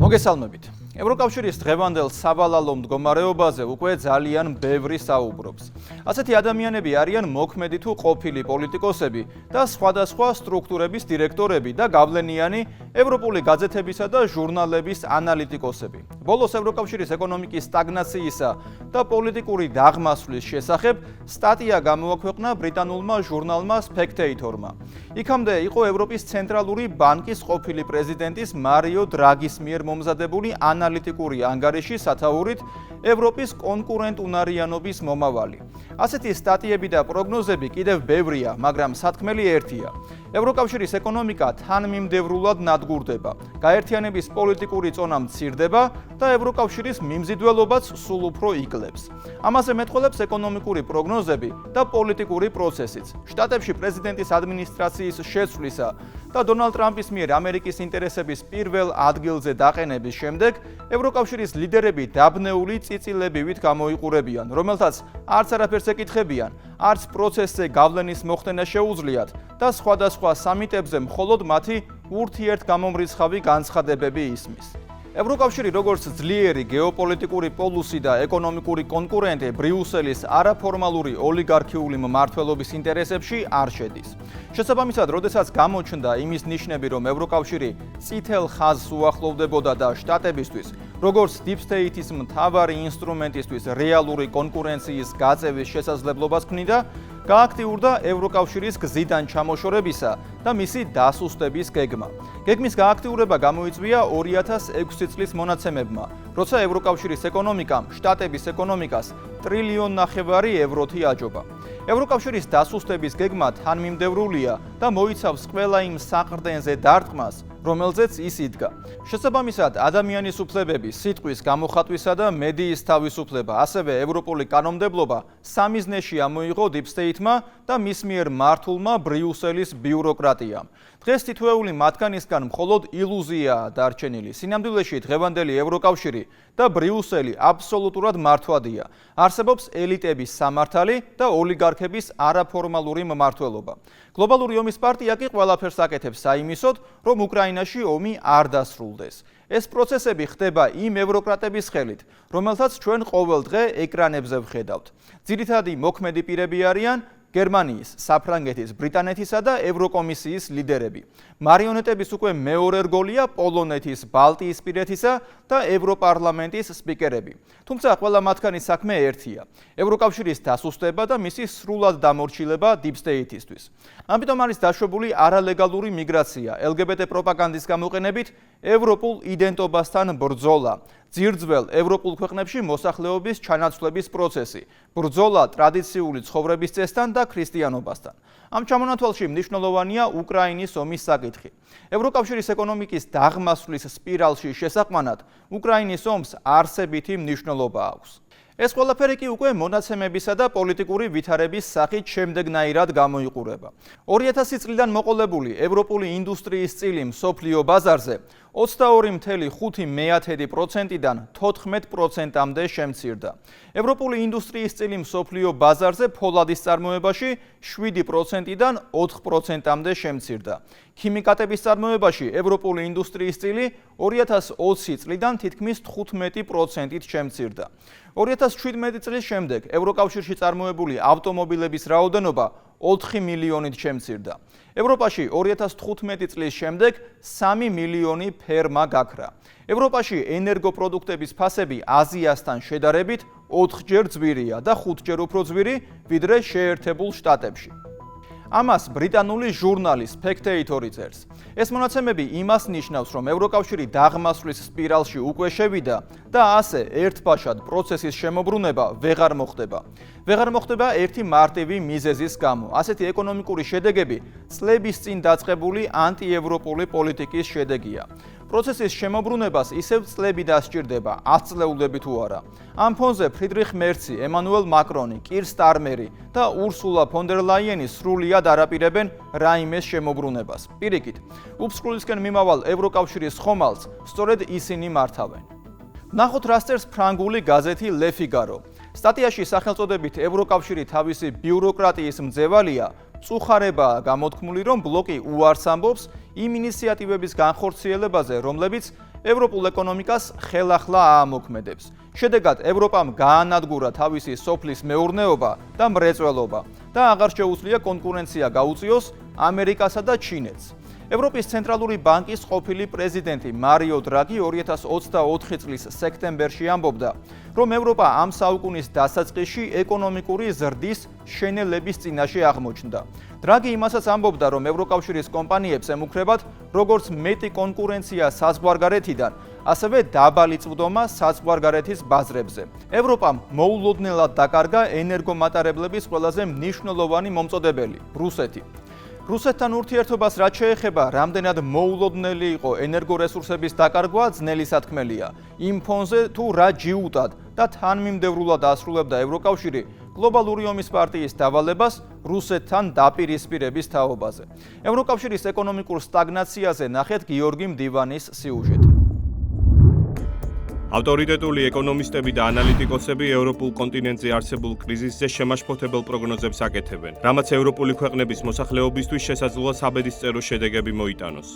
მოგესალმებით. ევროკავშირის დღევანდელ სავალალო მდგომარეობაზე უკვე ძალიან ბევრი საუბრობს. ასეთი ადამიანები არიან მოქმედი თუ ყოფილი პოლიტიკოსები და სხვადასხვა სტრუქტურების დირექტორები და გავლენიანი ევროპული გაზეთებისა და ჟურნალების ანალიტიკოსები. ბოლოს ევროკავშირის ეკონომიკის სტაგნაციისა და პოლიტიკური დაღმასვლის შესახებ სტატია გამოაქვეყნა ბრიტანულმა ჟურნალმა Spectator-მა. იქამდე იყო ევროპის ცენტრალური ბანკის ყოფილი პრეზიდენტის მარიო დრაგის მიერ მომზადებული ანალიტიკური ანგარიში სათაურით ევროპის კონკურენტუნარიანობის მომავალი. ასეთი სტატიები და პროგნოზები კიდევ ბევრია, მაგრამ სათქმელი ერთია. ევროკავშირის ეკონომიკა თანმიმდევრულად ნადგურდება, გაერთიანების პოლიტიკური წონა მცირდება და ევროკავშირის მიმზიდველობაც სულ უფრო იკლებს. ამაზე მეტყველებს ეკონომიკური პროგნოზები და პოლიტიკური პროცესიც. შტატებში პრეზიდენტის ადმინისტრაციის შეცვლისა და დონალდ ტრამპის მიერ ამერიკის ინტერესების პირველ ადგილზე დაყენების შემდეგ ევროკავშირის ლიდერები დაბნეული წიწილებივით გამოიყურებიან, რომელთაც არც არაფერს ეკითხებიან, არც პროცესზე გავლენის მოხდენა შეუძლიათ და სხვადასხვა სამიტებზე მხოლოდ მათი ურთიერთგამომრიცხავი განცხადებები ისმის. ევროკავშირი როგორც ძლიერი გეოპოლიტიკური პოლუსი და ეკონომიკური კონკურენტი ბრიუსელის არაფორმალური ოლიგარქიული მმართველობის ინტერესებში არ შედის. შესაბამისად, როდესაც გამოჩნდა იმის ნიშნები, რომ ევროკავშირი წითელ ხაზს უახლოვდებოდა და შტატებისთვის, როგორც Deep State-ის მთავარი ინსტრუმენტისთვის რეალური კონკურენციის გაწევის შესაძლებლობას ქმნიდა, გააქტიურდა ევროკავშირის გზიდან ჩამოშორებისა და მისი დასუსტების გეგმა. გეგმის გააქტიურება გამოიწვია 2006 წლის მონაცემებმა, როცა ევროკავშირის ეკონომიკამ შტატების ეკონომიკას ტრილიონ-ნახევარი ევროთი აჯობა. ევროკავშირის დასუსტების გეგმა თანმიმდევრულია და მოიცავს ყველა იმ საყრდენზე დარტყმას, რომელზეც ის იდგა. შესაბამისად, ადამიანის უფლებები, სიტყვის გამოხატვისა და მედიის თავისუფლება, ასევე ევროპული კანონმდებლობა სამიზნეში ამოიღო Deep State-მა და მის მიერ მართულმა ბრიუსელის ბიუროკრატიამ. დღეს თითოეული მათგანისგან მხოლოდ ილუზიაა დარჩენილი. სინამდვილეში დღევანდელი ევროკავშირი და ბრიუსელი აბსოლუტურად მართვადია. არსებობს ელიტების სამართალი და ოლიგარქების არაფორმალური მმართველობა. გლობალური ომის პარტია კი ყველაფერს აკეთებს საიმისოდ, რომ უკრაინაში ომი არ დასრულდეს. ეს პროცესები ხდება იმ ევროკრატების ხელით, რომელთაც ჩვენ ყოველ დღე ეკრანებზე ვხედავთ. ძირითადი მოქმედი პირები არიან გერმანიის, საფრანგეთის, ბრიტანეთისა და ევროკომისიის ლიდერები. მარიონეტების უკვე მეორე რგოლია პოლონეთის, ბალტიისპირეთისა და ევროპარლამენტის სპიკერები. თუმცა ყველა მათგანის საქმე ერთია: ევროკავშირის დასუსტება და მისი სრულად დამორჩილება Deep State-ისთვის. ამიტომ არის დაშვებული არალეგალური მიგრაცია, LGBT პროპაგანდის გამოყენებით ევროპულ იდენტობასთან ბრძოლა, ძირძველ ევროპულ ქვეყნებში მოსახლეობის ჩანაცვლების პროცესი, ბრძოლა ტრადიციული ცხოვრების წესთან და ქრისტიანობასთან. ამ ჩამონათვალში მნიშვნელოვანია უკრაინის ომის საკითხი. ევროკავშირის ეკონომიკის დაღმასვლის სპირალში შესაყვანად უკრაინის ომს არსებითი მნიშვნელობა აქვს. ეს ყველაფერი კი უკვე მონაცემებისა და პოლიტიკური ვითარების სახით შემდეგნაირად გამოიყურება. 2000 წლიდან მოყოლებული ევროპული ინდუსტრიის წილი მსოფლიო ბაზარზე 22.5%-დან 14%-მდე შემცირდა. ევროპული ინდუსტრიის წილი მსოფლიო ბაზარზე ფოლადის წარმოებაში 7%-დან 4%-მდე შემცირდა. ქიმიკატების წარმოებაში ევროპული ინდუსტრიის წილი 2020 წლიდან თითქმის 15%-ით შემცირდა. 2017 წლის შემდეგ ევროკავშირში წარმოებული ავტომობილების რაოდენობა 4 მილიონით შემცირდა. ევროპაში 2015 წლის შემდეგ 3 მილიონი ფერმა გაქრა. ევროპაში ენერგოპროდუქტების ფასები აზიასთან შედარებით 4-ჯერ ძვირია და 5-ჯერ უფრო ძვირი, ვიდრე შეერთებულ შტატებში. ამას ბრიტანული ჟურნალი Spectator-ი წერს. ეს მონაცემები იმას ნიშნავს, რომ ევროკავშირი დაღმასვლის სპირალში უკვე შევიდა და ასე ერთბაშად პროცესის შემოbrunება ვეღარ მოხდება. ვეღარ მოხდება ერთი მარტივი მიზეზის გამო. ასეთი ეკონომიკური შედეგები წლების წინ დაწყებული ანტიევროპული პოლიტიკის შედეგია. პროცესის შემოbrunებას ისევ წლები დასჭირდება, 10 წლეულები თუ არა. ამ ფონზე ფრიდრიხ მერცი, ემანუელ მაკრონი, კիր სტარმერი და ურსულა ფონ დერ ლაიენი სრულიად არაპირებენ რაიმეს შემოbrunებას. პირიქით, უფსკვლისკენ მიმავალ ევროკავშირის ხომალდს სწორედ ისინი მართავენ. ნახოთ რა წერს ფრანგული გაზეთი Le Figaro. სტატიაში სახელწოდებით ევროკავშირი თავისი ბიუროკრატიის მძევალია, წუხარებაა გამოთქმული, რომ ბლოკი უარს ამბობს იმ ინიციატივების განხორციელებაზე, რომლებიც ევროპულ ეკონომიკას ხელახლა აამოქმედებს. შედეგად ევროპამ გაანადგურა თავისი სოფლის მეურნეობა და მრეწველობა და აღარ შეუძლია კონკურენცია გაუწიოს ამერიკასა და ჩინეთს. ევროპის ცენტრალური ბანკის ყოფილი პრეზიდენტი მარიო დრაგი 2024 წლის სექტემბერში ამბობდა, რომ ევროპა ამ საუკუნის დასაწყისში ეკონომიკური ზრდის შენელების წინაშე აღმოჩნდა. დრაგი იმასაც ამბობდა, რომ ევროკავშირის კომპანიებს ემუქრებათ როგორც მეტი კონკურენცია საზღვარგარეთიდან, ასევე დაბალი წვდომა საზღვარგარეთის ბაზრებზე. ევროპამ მოულოდნელად დაკარგა ენერგომატარებლების ყველაზე მნიშვნელოვანი მომწოდებელი რუსეთი. რუსეთთან ურთიერთობას რაც შეეხება, რამდენად მოულოდნელი იყო ენერგორესურსების დაკარგვა, ძნელი სათქმელია. იმ ფონზე თუ რა ჯიუტად და თანმიმდევრულად ასრულებდა ევროკავშირი გლობალური ომის პარტიის დავალებას რუსეთთან დაპირისპირების თაობაზე. ევროკავშირის ეკონომიკურ სტაგნაციაზე ნახეთ გიორგი მდივანის სიუჟეტი. ავტორიტეტული ეკონომისტები და ანალიტიკოსები ევროპულ კონტინენტზე არსებულ კრიზისზე შემაშფოთებელ პროგნოზებს აკეთებენ, რამაც ევროპული ქვეყნების მოსახლეობისთვის შესაძლოა საბედისწერო შედეგები მოიტანოს.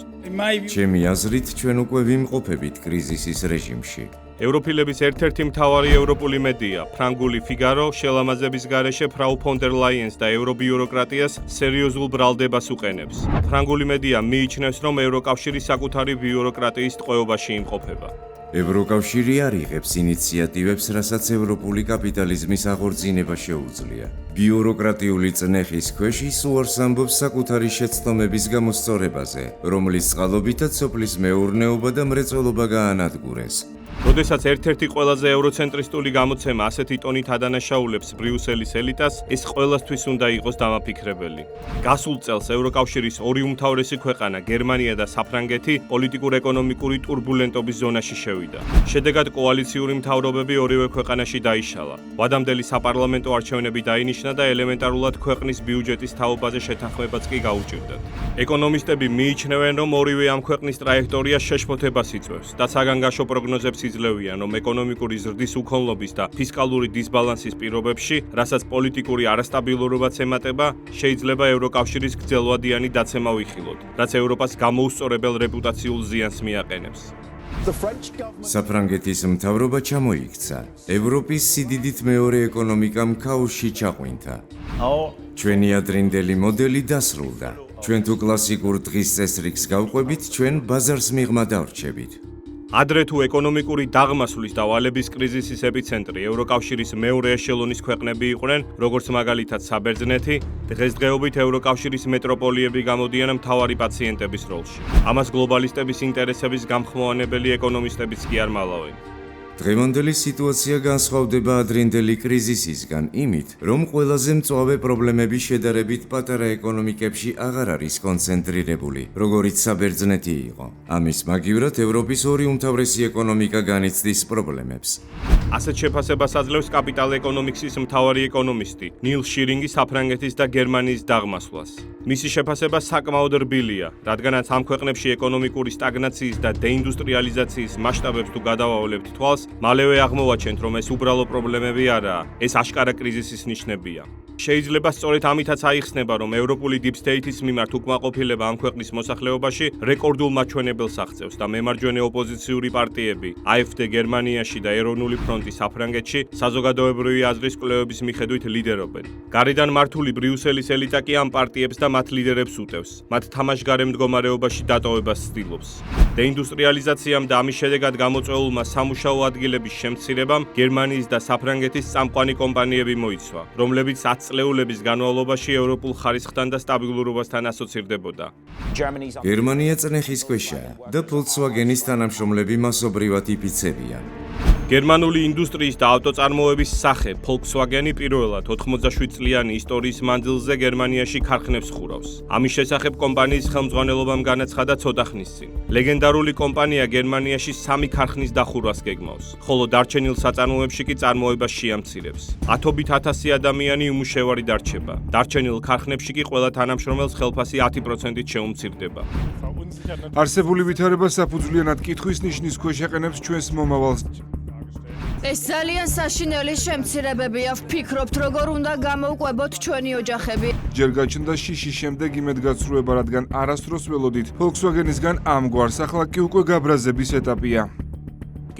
ჩემი აზრით, ჩვენ უკვე ვიმყოფებით კრიზისის რეჟიმში. ევროპილების ერთ-ერთი მთავარი ევროპული მედია, ფრანგული ფიგარო, შელამაზების გარეშე ფრაუ ფონ დერ ლაიენს და ევრობიუროკრატიას სერიოზულ ბრალდებას უყენებს. ფრანგული მედია მიიჩნევს, რომ ევროკავშირი საკუთარი ბიუროკრატიის ტყვეობაში იმყოფება. ევროკავშირი არ იღებს ინიციატივებს, რასაც ევროპული კაპიტალიზმის აღორძინება შეუძლია. ბიუროკრატიული წნეხის ქვეშ ის უარს ამბობს საკუთარი შეცდომების გამოსწორებაზე, რომლის წყალობითაც სოფლის მეურნეობა და მრეწველობა გაანადგურეს. როდესაც ერთ-ერთი ყველაზე ევროცენტრისტული გამოცემა ასეთი ტონით ადანაშაულებს ბრიუსელის ელიტას, ეს ყველასთვის უნდა იყოს დამაფიქრებელი. გასულ წელს ევროკავშირის ორი უმთავრესი ქვეყანა, გერმანია და საფრანგეთი, პოლიტიკურ-ეკონომიკური ტურბულენტობის ზონაში შევიდა. შედეგად კოალიციური მთავრობები ორივე ქვეყანაში დაიშალა. ვადამდელი საპარლამენტო არჩევნები დაინიშნა და ელემენტარულად ქვეყნის ბიუჯეტის თაობაზე შეთანხმებაც კი გაუჭირდათ. ეკონომისტები მიიჩნევენ, რომ ორივე ამ ქვეყნის ტრაექტორია შეშფოთებას იწვევს და საგანგაშო პროგნოზებს იძლევიან, რომ ეკონომიკური ზრდის უქონლობის და ფისკალური დისბალანსის პირობებში, რასაც პოლიტიკური არასტაბილურობაც ემატება, შეიძლება ევროკავშირის გრძელვადიანი დაცემა ვიხილოთ, რაც ევროპას გამოუსწორებელ რეპუტაციულ ზიანს მიაყენებს. საფრანგეთის მთავრობა ჩამოიქცა. ევროპის სიდიდით მეორე ეკონომიკამ ქაოსში ჩაყვინთა. ჩვენი ადრინდელი მოდელი დასრულდა. ჩვენ თუ კლასიკურ დღის წესრიგს გავყვებით, ჩვენ ბაზარს მიღმა დავრჩებით. ადრე თუ ეკონომიკური დაღმასვლის და ვალების კრიზისის ეპიცენტრი ევროკავშირის მეორე ეშელონის ქვეყნები იყვნენ, როგორც მაგალითად საბერძნეთი, დღესდღეობით ევროკავშირის მეტროპოლიები გამოდიან მთავარი პაციენტების როლში. ამას გლობალისტების ინტერესების გამხმოვანებელი ეკონომისტებიც კი არ მალავენ. დღევანდელი სიტუაცია განსხვავდება ადრინდელი კრიზისისგან იმით, რომ ყველაზე მწვავე პრობლემები შედარებით პატარა ეკონომიკებში აღარ არის კონცენტრირებული, როგორიც საბერძნეთი იყო. ამის მაგივრად ევროპის ორი უმთავრესი ეკონომიკა განიცდის პრობლემებს. ასეთ შეფასებას აძლევს კაპიტალ ეკონომიქსის მთავარი ეკონომისტი ნილ შირინგი საფრანგეთის და გერმანიის დაღმასვლას. მისი შეფასება საკმაოდ რბილია, რადგანაც ამ ქვეყნებში ეკონომიკური სტაგნაციის და დეინდუსტრიალიზაციის მასშტაბებს თუ გადავავლებთ თვალს, მალევე აღმოვაჩენთ, რომ ეს უბრალო პრობლემები არაა, ეს აშკარა კრიზისის ნიშნებია. შეიძლება სწორედ ამითაც აიხსნება, რომ ევროპული დიპ სტეითის მიმართ უკმაყოფილება ამ ქვეყნის მოსახლეობაში რეკორდულ მაჩვენებელს აღწევს და მემარჯვენე ოპოზიციური პარტიები AfD გერმანიაში და ეროვნული ფრონტი საფრანგეთში საზოგადოებრივი აზრის კვლევების მიხედვით ლიდერობენ. გარედან მართული ბრიუსელის ელიტა კი ამ პარტიებს და მათ ლიდერებს უტევს, მათ თამაშგარე მდგომარეობაში დატოვებას ცდილობს. დეინდუსტრიალიზაციამ და ამის შედეგად გამოწვეულმა სამუშაო ადგილების შემცირებამ გერმანიის და საფრანგეთის წამყვანი კომპანიები მოიცვა, რომლებიც 10 წლეულების განმავლობაში ევროპულ ხარისხთან და სტაბილურობასთან ასოცირდებოდა. გერმანია წნეხის ქვეშაა და Volkswagen-ის თანამშრომლები მასობრივად იფიცებიან. გერმანული ინდუსტრიის და ავტოწარმოების სახე Volkswagen-ი პირველად 87 წლიანი ისტორიის მანძილზე გერმანიაში ქარხნებს ხურავს. ამის შესახებ კომპანიის ხელმძღვანელობამ განაცხადა ცოტა ხნის წინ. ლეგენდარული კომპანია გერმანიაში 3 ქარხნის დახურვას გეგმავს, ხოლო დარჩენილ საწარმოებში კი წარმოებას შეამცირებს. ათობით ათასი ადამიანი უმუშევარი დარჩება. დარჩენილ ქარხნებში კი ყველა თანამშრომელს ხელფასი 10%-ით შეუმცირდება. არსებული ვითარება საფუძვლიანად კითხვის ნიშნის ქვეშ ეყენებს ჩვენს მომავალს. ეს ძალიან საშინელი შემცირებებია. ვფიქრობთ, როგორ უნდა გამოვყვებოთ ჩვენი ოჯახები. ჯერ გაჩნდა შიში, შემდეგ იმედგაცრუება, რადგან არასდროს ველოდით Volkswagen-ისგან ამგვარს, ახლა კი უკვე გაბრაზების ეტაპია.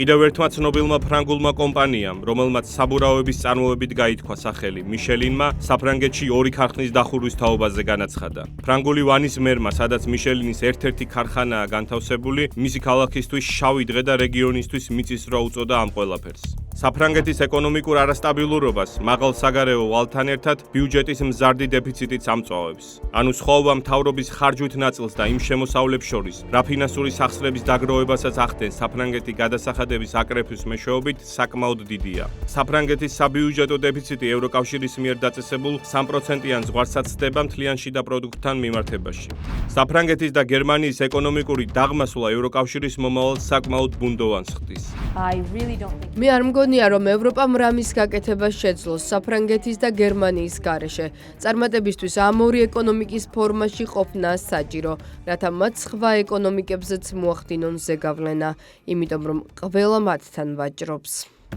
კიდევ ერთმა ცნობილმა ფრანგულმა კომპანიამ, რომელმაც საბურავების წარმოებით გაითქვა სახელი, მიშელინმა საფრანგეთში 2 ქარხნის დახურვის თაობაზე განაცხადა. ფრანგული ვანის მერმა, სადაც მიშელინის ერთ-ერთი ქარხანაა განთავსებული, მისი ქალაქისთვის შავი დღე და რეგიონისთვის მიწისძვრა უწოდა ამ ყველაფერს. საფრანგეთის ეკონომიკურ არასტაბილურობას, მაღალ საგარეო ვალთან ერთად ბიუჯეტის მზარდი დეფიციტიც ამწვავებს. ანუ სხვაობა მთავრობის ხარჯვით ნაწილს და იმ შემოსავლებს შორის, რა ფინანსური სახსრების დაგროვებასაც ახდენს საფრანგეთი გადასახადების აკრეფის მეშვეობით საკმაოდ დიდია. საფრანგეთის საბიუჯეტო დეფიციტი ევროკავშირის მიერ დაწესებულ 3%-იან ზღვარსაც ხდება მთლიან შიდა პროდუქტთან მიმართებაში. საფრანგეთის და გერმანიის ეკონომიკური დაღმასვლა ევროკავშირის მომავალს საკმაოდ ბუნდოვანს ხდის. მე არ მგონია, რომ ევროპამ რამის გაკეთებას შეძლოს საფრანგეთის და გერმანიის გარეშე. წარმატებისთვის ამ ორი ეკონომიკის ფორმაში ყოფნა საჭირო, რათა მათ სხვა ეკონომიკებზეც მოახდინონ ზეგავლენა, იმიტომ რომ ყველა მათთან ვაჭრობს.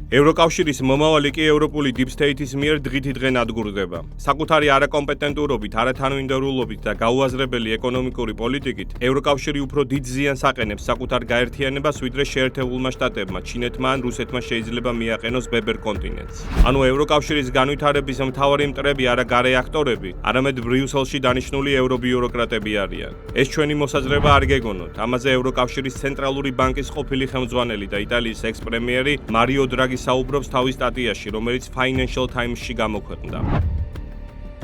ევროკავშირის მომავალი კი ევროპული deep state-ის მიერ დღითი დღე ნადგურდება. საკუთარი არაკომპეტენტურობით, არათანმიმდევრულობით და გაუაზრებელი ეკონომიკური პოლიტიკით, ევროკავშირი უფრო დიდ ზიანს აყენებს საკუთარ გაერთიანებას, ვიდრე შეერთებულმა შტატებმა, ჩინეთმა ან რუსეთმა შეიძლება მიაყენოს ბებერ კონტინენტს. ანუ ევროკავშირის განვითარების მთავარი მტრები არა გარე აქტორები, არამედ ბრიუსელში დანიშნული ევრობიუროკრატები არიან. ეს ჩვენი მოსაზრება არ გეგონოთ. ამაზე ევროკავშირის ცენტრალური ბანკის ყოფილი ხელმძღვანელი და იტალიის ექს-პრემიერი მარიო დრაგი საუბრობს თავის სტატიაში, რომელიც Financial Times-ში გამოქვეყნდა.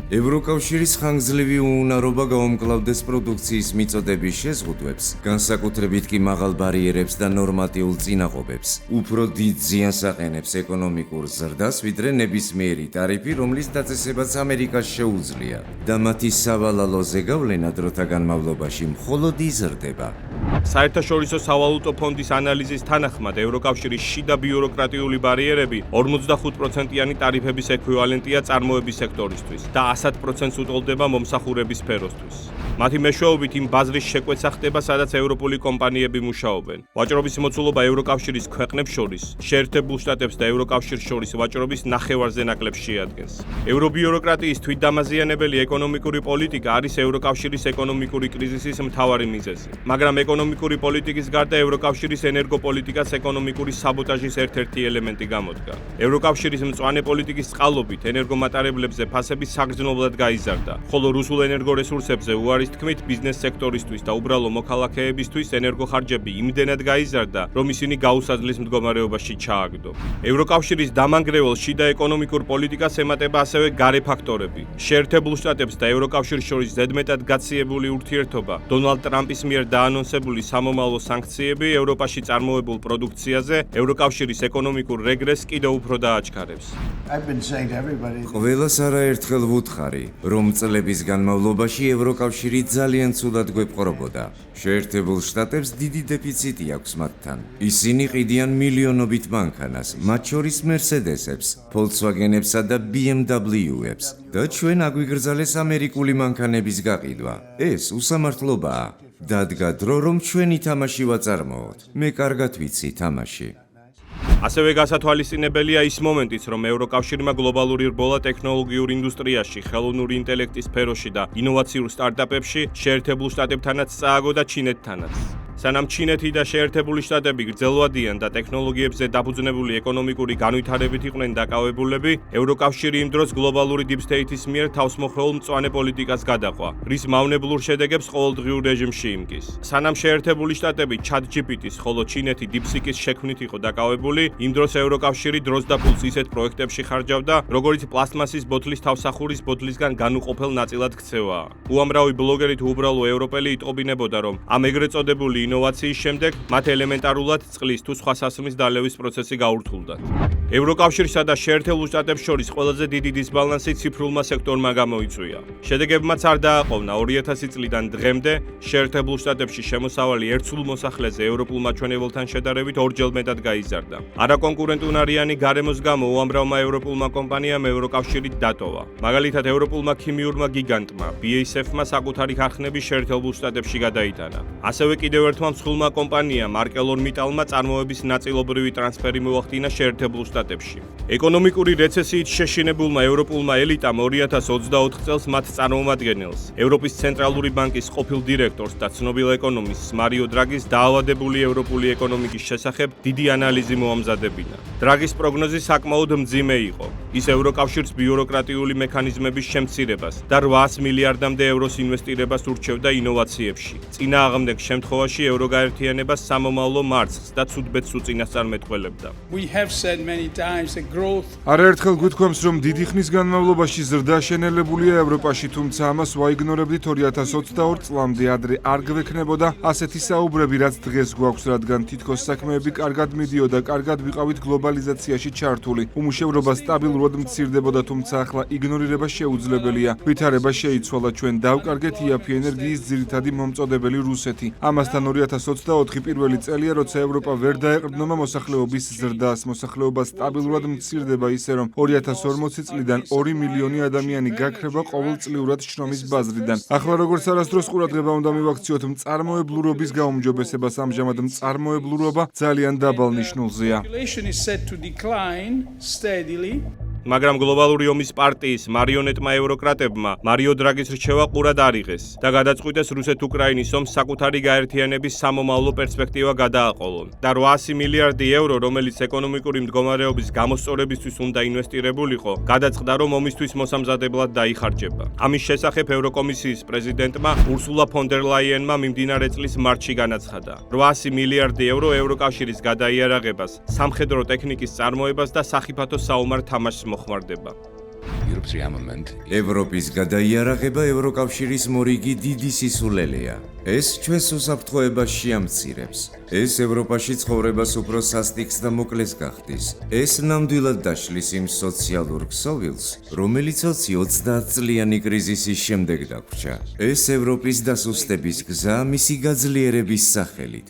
ევროკავშირის ხანგრძლივი უუნარობა გაუმკლავდეს პროდუქციის მიწოდების შეზღუდვებს, განსაკუთრებით კი მაღალ ბარიერებს და ნორმატიულ წინააღობებს. უფრო დიდ ზიანს აყენებს ეკონომიკურ ზრდას, ვიდრე ნებისმიერი ტარიფი, რომლის დაწესებაც ამერიკას შეუძლია და მათი სავალალო ზეგავლენა დროთა განმავლობაში მხოლოდ იზრდება. საერთაშორისო სავალუტო ფონდის ანალიზის თანახმად, ევროკავშირის შიდა ბიუროკრატიული ბარიერები 45%-იანი ტარიფების ექვივალენტია წარმოების სექტორისთვის და 100%-ს უტოლდება მომსახურების სფეროსთვის. მათი მეშვეობით იმ ბაზრის შეკვეცა ხდება, სადაც ევროპული კომპანიები მუშაობენ. ვაჭრობის მოცულობა ევროკავშირის ქვეყნებს შორის, შეერთებულ შტატებს და ევროკავშირს შორის ვაჭრობის ნახევარზე ნაკლებს შეადგენს. ევრობიუროკრატიის თვითდამაზიანებელი ეკონომიკური პოლიტიკა არის ევროკავშირის ეკონომიკური კრიზისის მთავარი მიზეზი. მაგრამ ეკონომიკური პოლიტიკის გარდა ევროკავშირის ენერგოპოლიტიკას ეკონომიკური საბოტაჟის ერთ-ერთი ელემენტი გამოდგა. ევროკავშირის მწვანე პოლიტიკის წყალობით ენერგომატარებლებზე ფასები საგრძნობლად გაიზარდა, ხოლო რუსულ ენერგორესურსებზე უარის თქმით ბიზნეს სექტორისთვის და უბრალო მოქალაქეებისთვის ენერგოხარჯები იმდენად გაიზარდა, რომ ისინი გაუსაძლის მდგომარეობაში ჩააგდო. ევროკავშირის დამანგრევალ შიდა ეკონომიკურ პოლიტიკას ემატება ასევე გარე ფაქტორები. შეერთებულ შტატებს და ევროკავშირს შორის ზედმეტად გაციებული ურთიერთობა, დონალდ ტრამპის მიერ დაანონსებული სამომავლო სანქციები ევროპაში წარმოებულ პროდუქციაზე ევროკავშირის ეკონომიკურ რეგრესს კიდევ უფრო დააჩქარებს. ყველას არაერთხელ ვუთხარი, რომ წლების განმავლობაში ევროკავშირი ძალიან ცუდად გვეპყრობოდა. შეერთებულ შტატებს დიდი დეფიციტი აქვს მათთან. ისინი ყიდიან მილიონობით მანქანას, მათ შორის Mercedes-ებს, Volkswagen-ებსა და BMW-ებს. და ჩვენ აგვიგრძალეს ამერიკული მანქანების გაყიდვა. ეს უსამართლობაა. დადგა დრო, რომ ჩვენი თამაში ვაწარმოოთ. მე კარგად ვიცი თამაში. ასევე გასათვალისწინებელია ის მომენტიც, რომ ევროკავშირმა გლობალური რბოლა ტექნოლოგიურ ინდუსტრიაში, ხელოვნური ინტელექტის სფეროში და ინოვაციურ სტარტაპებში შეერთებულ შტატებთანაც წააგო და ჩინეთთანაც. სანამ ჩინეთი და შეერთებული შტატები გრძელვადიან და ტექნოლოგიებზე დაფუძნებული ეკონომიკური განვითარებით იყვნენ დაკავებულები, ევროკავშირი იმ დროს გლობალური deep state-ის მიერ თავსმოხვეულ მწვანე პოლიტიკას გადაყვა, რის მავნებლურ შედეგებს ყოველდღიურ რეჟიმში იმკის. სანამ შეერთებული შტატები ChatGPT-ის, ხოლო ჩინეთი DeepSeek-ის შექმნით იყო დაკავებული, იმ დროს ევროკავშირი დროს და ფულს ისეთ პროექტებში ხარჯავდა, როგორიც პლასტმასის ბოთლის თავსახურის ბოთლისგან განუყოფელ ნაწილად ქცევაა. უამრავი ბლოგერი თუ უბრალო ევროპელი იტყობინებოდა, რომ ამ ეგრეთ წოდებული ინოვაციის შემდეგ მათ ელემენტარულად წყლის თუ სხვა სასმის დალევის პროცესი გაურთულდათ. ევროკავშირსა და შეერთებულ შტატებს შორის ყველაზე დიდი დისბალანსი ციფრულმა სექტორმა გამოიწვია. შედეგებმაც არ დააყოვნა 2000 წლიდან დღემდე შეერთებულ შტატებში შემოსავალი ერთ სულ მოსახლეზე ევროპულ მაჩვენებელთან შედარებით ორჯერ მეტად გაიზარდა. არაკონკურენტუნარიანი გარემოს გამო უამრავმა ევროპულმა კომპანიამ ევროკავშირით დატოვა. მაგალითად, ევროპულმა ქიმიურმა გიგანტმა BASF-მა საკუთარი ქარხნები შეერთებულ შტატებში გადაიტანა. ასევე კიდევ ერთ ინგლისელთმა მსხვილმა კომპანიამ ArcelorMittalმა წარმოების ნაწილობრივი ტრანსფერი მოახდინა შეერთებულ შტატებში. ეკონომიკური რეცესიით შეშინებულმა ევროპულმა ელიტამ 2024 წელს მათ წარმომადგენელს, ევროპის ცენტრალური ბანკის ყოფილ დირექტორს და ცნობილ ეკონომისტს მარიო დრაგის დაავადებული ევროპული ეკონომიკის შესახებ დიდი ანალიზი მოამზადებინა. დრაგის პროგნოზი საკმაოდ მძიმე იყო. ის ევროკავშირს ბიუროკრატიული მექანიზმების შემცირებას და 800 მილიარდამდე ევროს ინვესტირებას ურჩევდა ინოვაციებში. წინააღმდეგ შემთხვევაში ევროგაერთიანებას სამომავლო მარცხს და ცუდბედს უწინასწარმეტყველებდა. We have said many times that growth არაერთხელ გვითქვამს, რომ დიდი ხნის განმავლობაში ზრდა შენელებულია ევროპაში, თუმცა ამას ვაიგნორებდით 2022 წლამდე ადრე არ გვექნებოდა ასეთი საუბრები, რაც დღეს გვაქვს, რადგან თითქოს საქმეები კარგად მიდიოდა, კარგად ვიყავით გლობალიზაციაში ჩართული. უმუშევრობა სტაბილურად მცირდებოდა, თუმცა ახლა იგნორირება შეუძლებელია. ვითარება შეიცვალა, ჩვენ დავკარგეთ იაფი ენერგიის ძირითადი მომწოდებელი რუსეთი. ამასთან 2024 პირველი წელია, როცა ევროპა ვერ დაეყრდნობა მოსახლეობის ზრდას, მოსახლეობა სტაბილურად მცირდება ისე, რომ 2040 წლიდან 2 მილიონი ადამიანი გაქრება ყოველწლიურად შრომის ბაზრიდან. ახლა როგორც არასდროს ყურადღება უნდა მივაქციოთ მწარმოებლურობის გაუმჯობესებას, ამჟამად მწარმოებლურობა ძალიან დაბალ ნიშნულზეა. population is set to decline steadily. მაგრამ გლობალური ომის პარტიის მარიონეტმა ევროკრატებმა მარიო დრაგის რჩევა ყურად არიღეს და გადაწყვიტეს რუსეთ-უკრაინის ომს საკუთარი გაერთიანების სამომავლო პერსპექტივა გადააყოლონ და 800 მილიარდი ევრო, რომელიც ეკონომიკური მდგომარეობის გამოსწორებისთვის უნდა ინვესტირებულიყო, გადაწყდა, რომ ომისთვის მოსამზადებლად დაიხარჯება. ამის შესახებ ევროკომისიის პრეზიდენტმა ურსულა ფონ დერ ლაიენმა მიმდინარე წლის მარტში განაცხადა. 800 მილიარდი ევრო ევროკავშირის გადაიარაღებას, სამხედრო ტექნიკის წარმოებას და სახიფათო საომარ თამაშს მოხმარდება. ევროპის გადაიარაღება ევროკავშირის მორიგი დიდი სისულელეა. ეს ჩვენს უსაფრთხოებას შეამცირებს. ეს ევროპაში ცხოვრებას უფრო სასტიკს და მოკლეს გახდის. ეს ნამდვილად დაშლის იმ სოციალურ ქსოვილს, რომელიც 20 წლიანი კრიზისის შემდეგ დაგვრჩა. ეს ევროპის დასუსტების გზა მისი გაძლიერების სახელით.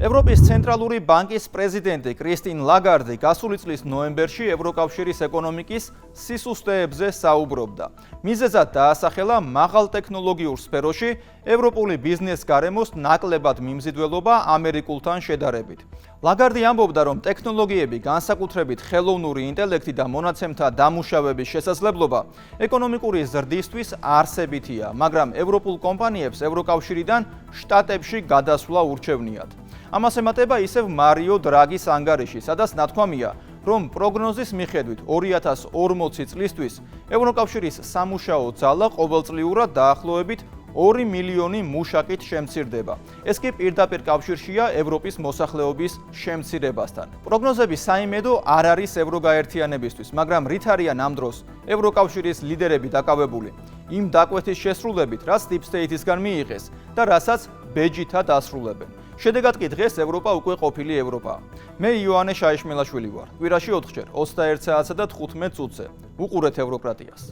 ევროპის ცენტრალური ბანკის პრეზიდენტი კრისტინ ლაგარდი გასული წლის ნოემბერში ევროკავშირის ეკონომიკის სისუსტეებზე საუბრობდა. მიზეზად დაასახელა მაღალ ტექნოლოგიურ სფეროში ევროპული ბიზნეს გარემოს ნაკლებად მიმზიდველობა ამერიკულთან შედარებით. ლაგარდი ამბობდა, რომ ტექნოლოგიები, განსაკუთრებით ხელოვნური ინტელექტი და მონაცემთა დამუშავების შესაძლებლობა ეკონომიკური ზრდისთვის არსებითია, მაგრამ ევროპულ კომპანიებს ევროკავშირიდან შტატებში გადასვლა ურჩევნიათ. ამას ემატება ისევ მარიო დრაგის ანგარიში, სადაც ნათქვამია, რომ პროგნოზის მიხედვით 2040 წლისთვის ევროკავშირის სამუშაო ძალა ყოველწლიურად დაახლოებით 2 მილიონი მუშაკით შემცირდება. ეს კი პირდაპირ კავშირშია ევროპის მოსახლეობის შემცირებასთან. პროგნოზები საიმედო არ არის ევროგაერთიანებისთვის, მაგრამ რით არიან ამ დროს ევროკავშირის ლიდერები დაკავებული იმ დაკვეთის შესრულებით, რაც Deep State-ისგან მიიღეს და რასაც ბეჯითად ასრულებენ. შედეგად კი დღეს ევროპა უკვე ყოფილი ევროპაა. მე იოანე შაიშმელაშვილი ვარ. კვირაში 4-ჯერ 21 საათსა და 15 წუთზე. უყურეთ ევროკრატიას.